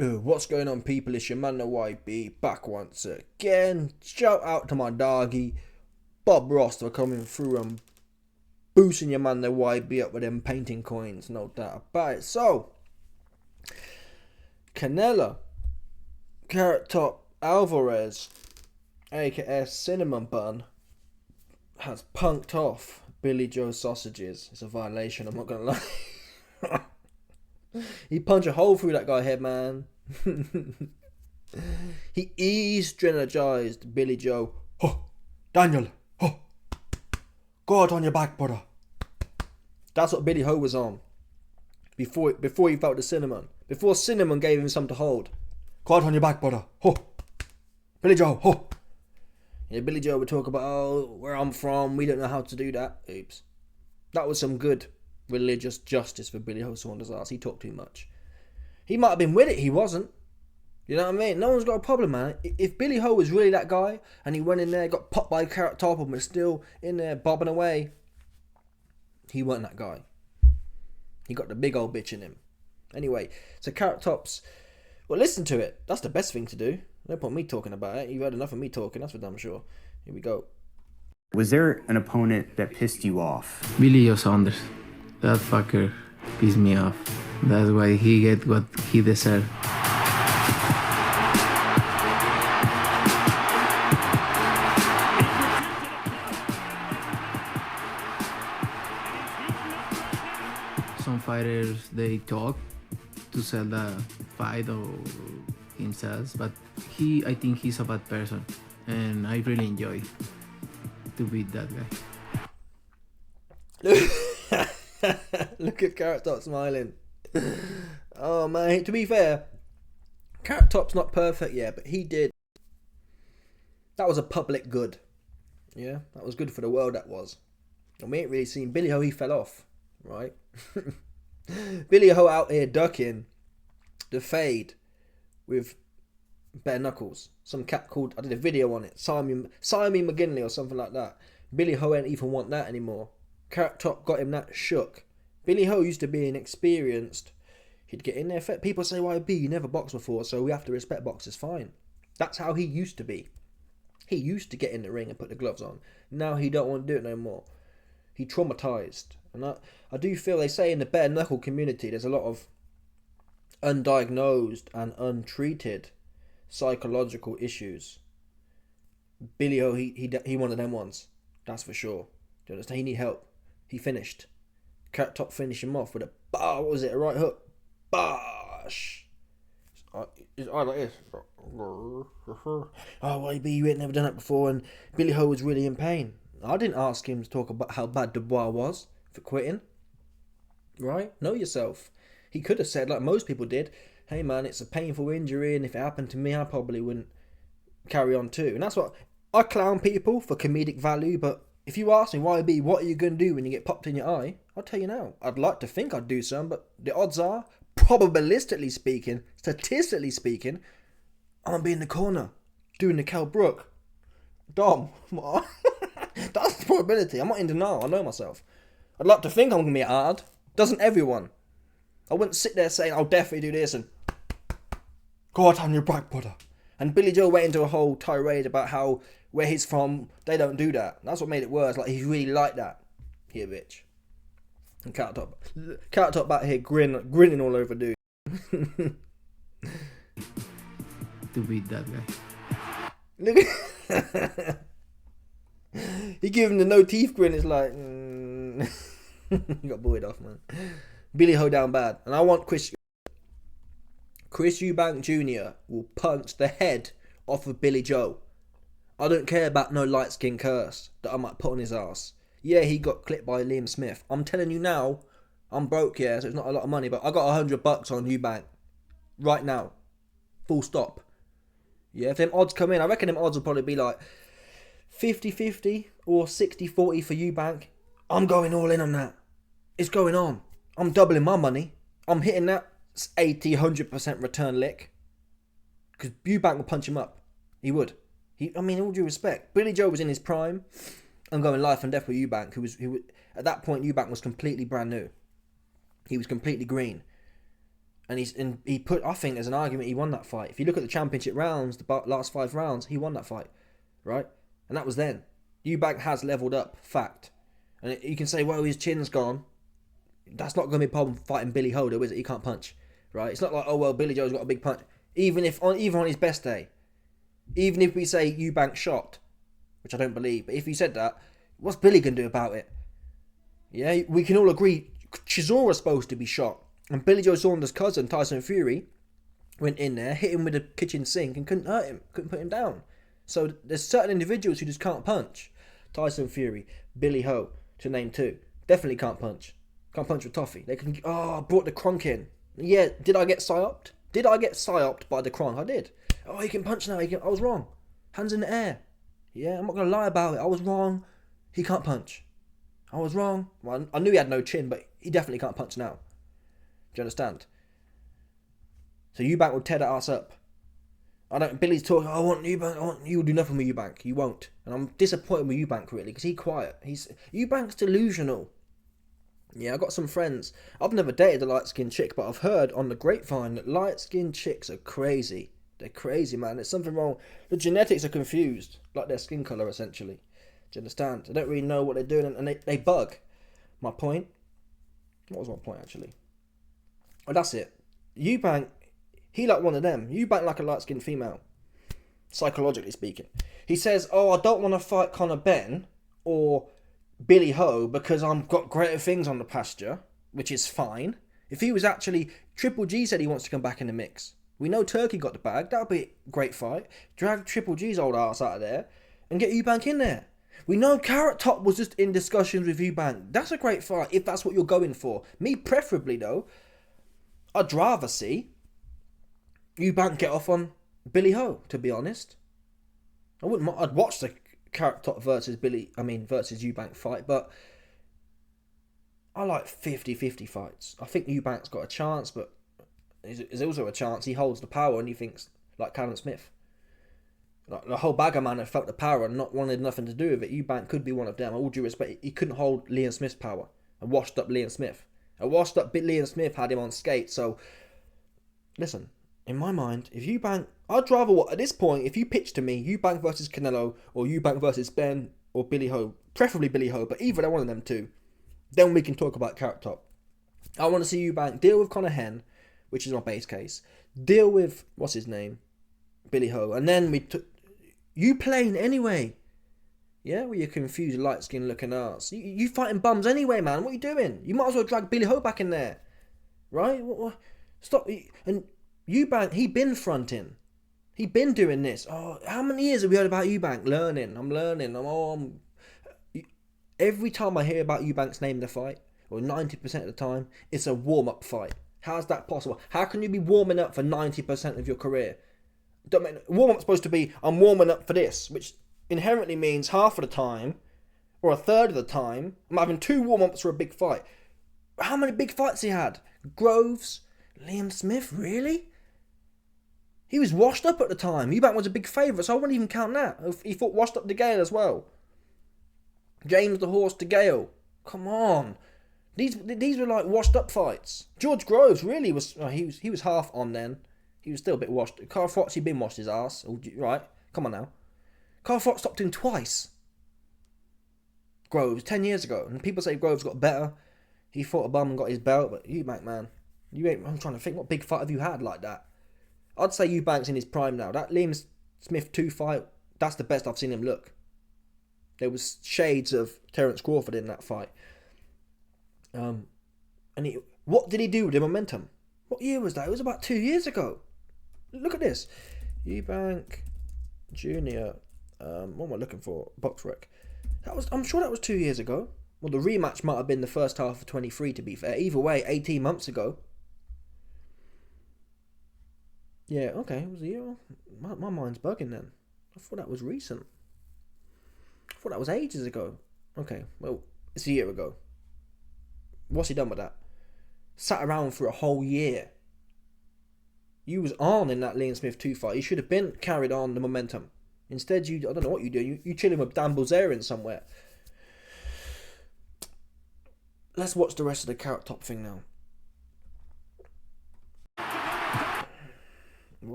What's going on, people? It's your man the YB back once again. Shout out to my doggy Bob Ross for coming through and boosting your man the YB up with them painting coins, no doubt about it. So, Canelo, Carrot Top Alvarez, aka Cinnamon Bun, has punked off Billy Joe sausages. It's a violation, I'm not gonna lie. He punched a hole through that guy's head, man. He strategized Billy Joe. Oh, Daniel, oh, go out on your back, brother. That's what Billy Ho was on. Before he felt the cinnamon. Before cinnamon gave him something to hold. Go out on your back, brother. Oh, Billy Joe, oh. Yeah, Billy Joe would talk about, oh, where I'm from, we don't know how to do that. Oops. That was some good religious justice for Billy Ho Saunders' ass. He talked too much. He might have been with it, he wasn't. You know what I mean? No one's got a problem, man. If Billy Ho was really that guy, and he went in there, got popped by Carrot Top and was still in there bobbing away, he wasn't that guy. He got the big old bitch in him. Anyway, so Carrot Top's... Well, listen to it. That's the best thing to do. No point me talking about it. You've had enough of me talking, that's for damn sure. Here we go. Was there an opponent that pissed you off? Billy Saunders. That fucker pissed me off. That's why he get what he deserved. Some fighters, they talk to sell the fight or himself, but I think he's a bad person, and I really enjoy to beat that guy. Look at Carrot Top smiling. Oh man, to be fair, Carrot Top's not perfect yet, but he did. That was a public good. Yeah, that was good for the world, that was. And we ain't really seen Billy Ho, he fell off, right? Billy Ho out here ducking the fade with bare knuckles. Some cat called, I did a video on it, Simon McGinley or something like that. Billy Ho ain't even want that anymore. Carrot Top got him that shook. Billy Ho used to be inexperienced. He'd get in there. People say, YB, you never boxed before, so we have to respect boxers. Fine. That's how he used to be. He used to get in the ring and put the gloves on. Now he don't want to do it no more. He traumatized. And I do feel, they say in the bare knuckle community, there's a lot of undiagnosed and untreated psychological issues. Billy Ho, he one of them ones. That's for sure. Do you understand? He need help. He finished. Carrot Top finished him off with a what was it? A right hook. Bosh. His eye like this. Oh, YB, you ain't never done that before, and Billy Ho was really in pain. I didn't ask him to talk about how bad Dubois was for quitting. Right? Know yourself. He could have said, like most people did, hey man, it's a painful injury, and if it happened to me, I probably wouldn't carry on too. And that's what I clown people for comedic value, but if you ask me, YB, what are you going to do when you get popped in your eye? I'll tell you now. I'd like to think I'd do some, but the odds are, probabilistically speaking, statistically speaking, I'm going to be in the corner doing the Cal Brook. Dom. That's the probability. I'm not in denial. I know myself. I'd like to think I'm going to be hard. Doesn't everyone? I wouldn't sit there saying, I'll definitely do this and go out on your back, brother. And Billy Joe went into a whole tirade about how where he's from, they don't do that. That's what made it worse. Like, he's really like that. Here, bitch. And Carrot Top back here grinning all over, dude. To beat that guy. Look at he gave him the no teeth grin. It's like, he got buoyed off, man. Billy Ho down bad. And I want Chris Eubank Jr. will punch the head off of Billy Joe. I don't care about no light skin curse that I might put on his ass. Yeah, he got clipped by Liam Smith. I'm telling you now, I'm broke, yeah, so it's not a lot of money, but I got $100 on Eubank right now. Full stop. Yeah, if them odds come in, I reckon them odds will probably be like 50-50 or 60-40 for Eubank. I'm going all in on that. It's going on. I'm doubling my money. I'm hitting that 80-100% return lick. Because Eubank will punch him up. He would. I mean, all due respect, Billy Joe was in his prime. I'm going life and death with Eubank, who was at that point, Eubank was completely brand new. He was completely green. And I think there's an argument he won that fight. If you look at the championship rounds, the last 5 rounds, he won that fight, right? And that was then. Eubank has leveled up, fact. And you can say, well, his chin's gone. That's not going to be a problem fighting Billy Ho, though, is it? He can't punch, right? It's not like, oh, well, Billy Joe's got a big punch. Even on his best day, even if we say Eubank shot, which I don't believe, but if you said that, what's Billy going to do about it? Yeah, we can all agree Chisora's supposed to be shot. And Billy Joe Saunders' cousin, Tyson Fury, went in there, hit him with a kitchen sink and couldn't hurt him, couldn't put him down. So there's certain individuals who just can't punch. Tyson Fury, Billy Ho, to name 2. Definitely can't punch. Can't punch with toffee. They can, brought the Kronk in. Yeah, did I get psyoped? Did I get psyoped by the Kronk? I did. Oh, he can punch now. I was wrong. Hands in the air. Yeah, I'm not going to lie about it. I was wrong. He can't punch. I was wrong. Well, I knew he had no chin, but he definitely can't punch now. Do you understand? So Eubank will tear that ass up. Billy's talking, I want Eubank, you'll do nothing with Eubank. You won't. And I'm disappointed with Eubank, really, because he's quiet. Eubank's delusional. Yeah, I've got some friends. I've never dated a light-skinned chick, but I've heard on the grapevine that light-skinned chicks are crazy. They're crazy, man. There's something wrong. The genetics are confused, like their skin colour, essentially. Do you understand? They don't really know what they're doing, and they bug. My point? What was my point, actually? Oh, that's it. Eubank, he like one of them. Eubank like a light-skinned female, psychologically speaking. He says, oh, I don't want to fight Conor Benn or Billy Ho because I've got greater things on the pasture, which is fine. If he was actually... Triple G said he wants to come back in the mix. We know Turkey got the bag. That'll be a great fight. Drag Triple G's old ass out of there and get Eubank in there. We know Carrot Top was just in discussions with Eubank. That's a great fight if that's what you're going for. Me, preferably, though, I'd rather see Eubank get off on Billy Ho, to be honest. I'd watch the Carrot Top versus Eubank fight, but I like 50-50 fights. I think Eubank's got a chance, but there's also a chance he holds the power and he thinks like Callum Smith. Like the whole bag of man had felt the power and not wanted nothing to do with it. Eubank could be one of them. All due respect, he couldn't hold Liam Smith's power. And washed up Liam Smith. A washed up Liam Smith had him on skates. So, listen, in my mind, if Eubank... I'd rather, at this point, if you pitch to me, Eubank versus Canelo, or Eubank versus Ben, or Billy Ho, preferably Billy Ho, but either one of them two, then we can talk about Carrot Top. I want to see Eubank deal with Conor Henn, which is my base case. Deal with, what's his name? Billy Ho. And then you playing anyway. Yeah, well, you're confused, light-skinned looking arse. You fighting bums anyway, man. What are you doing? You might as well drag Billy Ho back in there. Right? Stop. And Eubank, he been fronting. He been doing this. Oh, how many years have we heard about Eubank? I'm learning. Every time I hear about Eubank's name in the fight, or 90% of the time, it's a warm-up fight. How's that possible? How can you be warming up for 90% of your career? Warm-up's supposed to be, I'm warming up for this, which inherently means half of the time, or a third of the time, I'm having 2 warm-ups for a big fight. How many big fights he had? Groves? Liam Smith? Really? He was washed up at the time. Eubank was a big favourite, so I wouldn't even count that. He fought washed up DeGale as well. James the Horse DeGale. Come on. These were like washed up fights. George Groves really was... he was half on then. He was still a bit washed. Carl Fox, he'd been washed his ass. Right, come on now. Carl Fox stopped him twice. Groves, 10 years ago. And people say Groves got better. He fought a bum and got his belt. But Eubank, man. I'm trying to think, what big fight have you had like that? I'd say Eubank's in his prime now. That Liam Smith 2 fight, that's the best I've seen him look. There was shades of Terence Crawford in that fight. What did he do with the momentum? What year was that? It was about 2 years ago. Look at this. Eubank Jr. What am I looking for? Box rec. I'm sure that was 2 years ago. Well, the rematch might have been the first half of 23, to be fair. Either way, 18 months ago. Yeah, okay. It was a year. My mind's bugging then. I thought that was recent. I thought that was ages ago. Okay, well, it's a year ago. What's he done with that? Sat around for a whole year. You was on in that Liam Smith 2 fight. You should have been carried on the momentum. Instead, I don't know what you do. You chilling with Dan Bilzerian somewhere. Let's watch the rest of the Carrot Top thing now.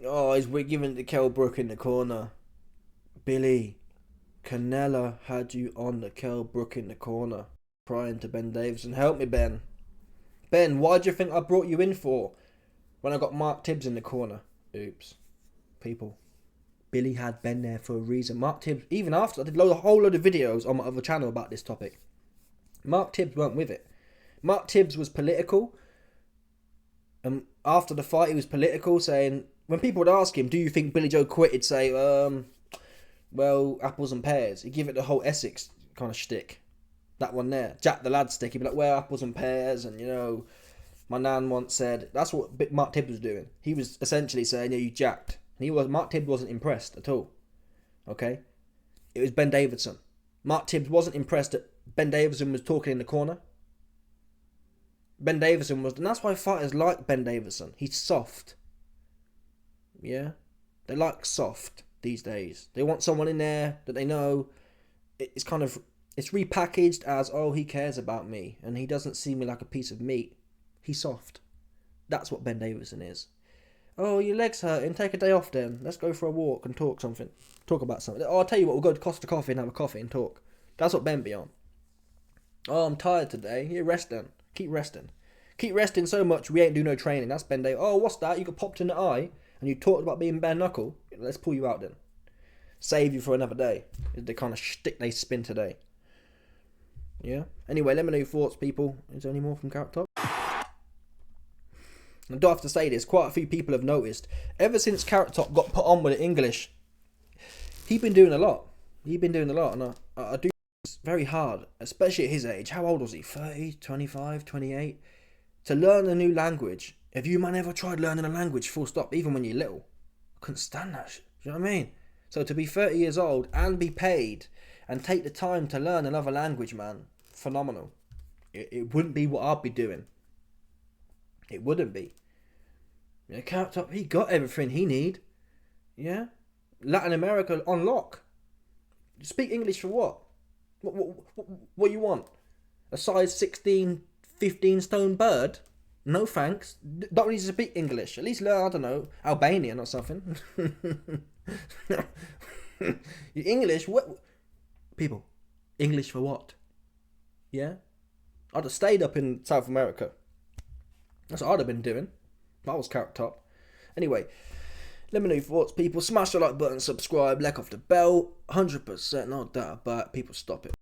Oh, we're giving it to Kell Brook in the corner. Billy, Canelo had you on the Kell Brook in the corner. Crying to Ben Davison. Help me, Ben. Ben, why do you think I brought you in for? When I got Mark Tibbs in the corner. Oops. People. Billy had Ben there for a reason. Mark Tibbs, even after, I did a whole load of videos on my other channel about this topic. Mark Tibbs weren't with it. Mark Tibbs was political. And after the fight, he was political, saying, when people would ask him, do you think Billy Joe quit? He'd say, well, apples and pears. He'd give it the whole Essex kind of shtick. That one there. Jack the Lad stick. He'd be like, well, apples and pears. And, you know, my nan once said, that's what Mark Tibbs was doing. He was essentially saying, yeah, you jacked. Mark Tibbs wasn't impressed at all. Okay? It was Ben Davison. Mark Tibbs wasn't impressed that Ben Davison was talking in the corner. Ben Davison was, and that's why fighters like Ben Davison. He's soft. Yeah? They like soft these days. They want someone in there that they know it's kind of, it's repackaged as, oh, he cares about me and he doesn't see me like a piece of meat. He's soft. That's what Ben Davison is. Oh, your leg's hurting. Take a day off then. Let's go for a walk and talk something. Talk about something. Oh, I'll tell you what, we'll go to Costa Coffee and have a coffee and talk. That's what Ben be on. Oh, I'm tired today. You rest then. Keep resting. Keep resting so much we ain't do no training. That's Ben Davison. Oh, what's that? You got popped in the eye and you talked about being bare knuckle. Let's pull you out then. Save you for another day. Is the kind of shtick they spin today. Yeah? Anyway, let me know your thoughts, people. Is there any more from Carrot Top? I don't have to say this, quite a few people have noticed. Ever since Carrot Top got put on with the English, he's been doing a lot. And I do it's very hard, especially at his age. How old was he? 30, 25, 28? To learn a new language. Have you, man, ever tried learning a language full stop, even when you're little? I couldn't stand that shit. Do you know what I mean? So to be 30 years old and be paid and take the time to learn another language, man, phenomenal. It wouldn't be what I'd be doing. It wouldn't be. Yeah, Carrot Top, he got everything he need. Yeah? Latin America on lock. Speak English for what? What you want? A size 16, 15 stone bird? No thanks. Don't need to speak English. At least learn, I don't know, Albanian or something. English? What? People, English for what? Yeah? I'd have stayed up in South America. That's what I'd have been doing. That was Carrot Top. Anyway, let me know your thoughts, people. Smash the like button, subscribe, let off the bell. 100%, no doubt about it. People, stop it.